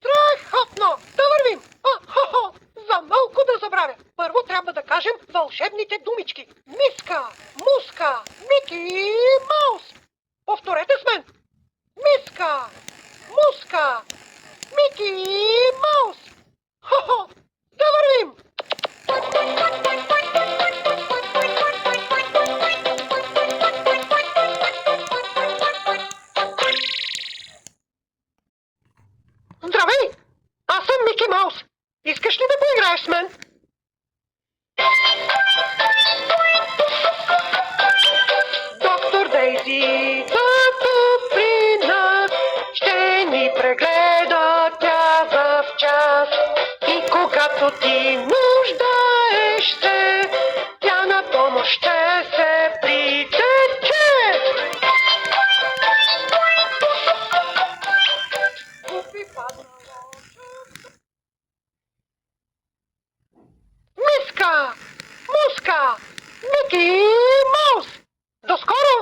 Страхотно! Да вървим! За малко да забравя. Първо трябва да кажем вълшебните думички. Миска, муска, Мики Маус. Повторете с мен. Миска, муска, Мики Маус. Да вървим! Здравей! Аз съм Мики Маус. Искаш ли да поиграеш с мен? Доктор Дейзи, тук при нас, ще ни прегледа тя за час. И когато ти нуждаеш се, тя на помощ ще се притече. Миска, муска, Мики Маус. До скоро!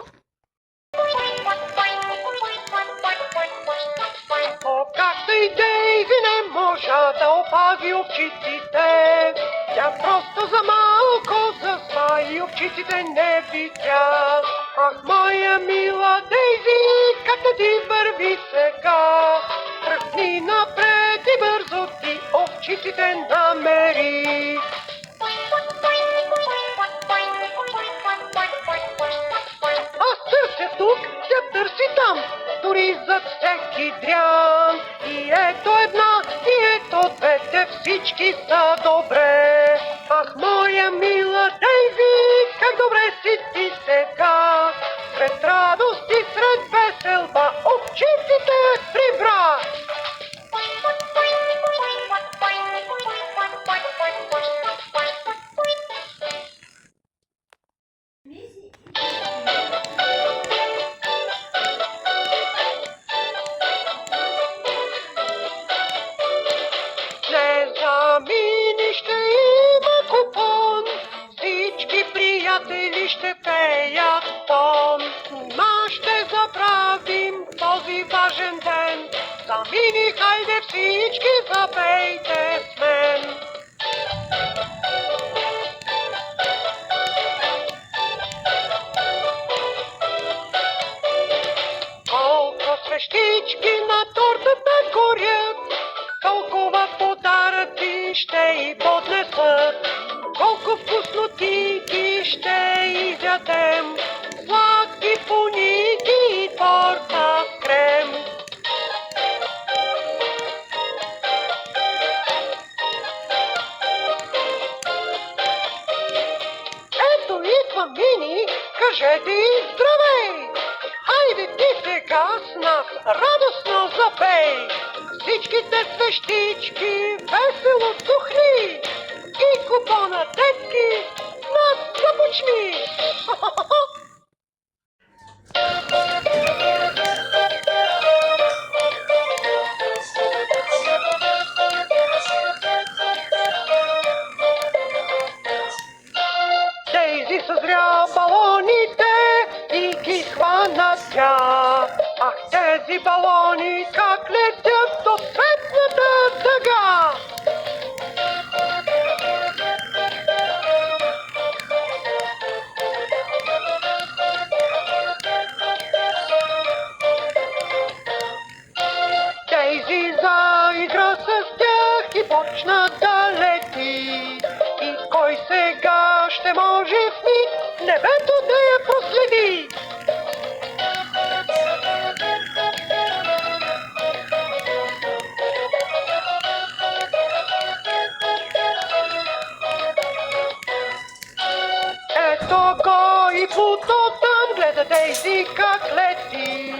О, както и Дейзи не можа да опази овчиците, тя просто за малко засма и овчиците не видя. Ах, моя мила Дейзи, как да ти върви сега? Тръгни напред и бързо ти овчиците намери. Аз търся тук, тя търси там, дори зад всеки дрян. И ето една, и ето двете, всички са добре. Ах, моя мила Дейзи, как добре си ти сега. Сред радост и сред веселба овчиците прибра. Не замини, ще има купон, всички приятели ще пеят тон. Ма ще забравим този важен ден, замини, хайде всички запейте с мен. Колко свещички на тортата горят, толкова подаръци ще й поднесат. Колко вкуснотики ще изядем, сладки поники и торта с крем. Ето идва Мини, кажете и здравей! Хайде ти сега с нас радостно запей! Всичките свещички весело тухни и купона детски нас започни! Дейзи съзря балоните и ги хвана тя. Ах, тези балони как летят до светлата дъга! Дейзи заигра с тях и почна да лети. И кой сега ще може в миг небето да я проследи? Ето го и Плуто там гледа Дейзи как лети.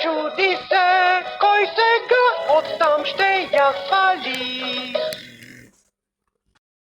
Чуди се, кой сега оттам ще я свали.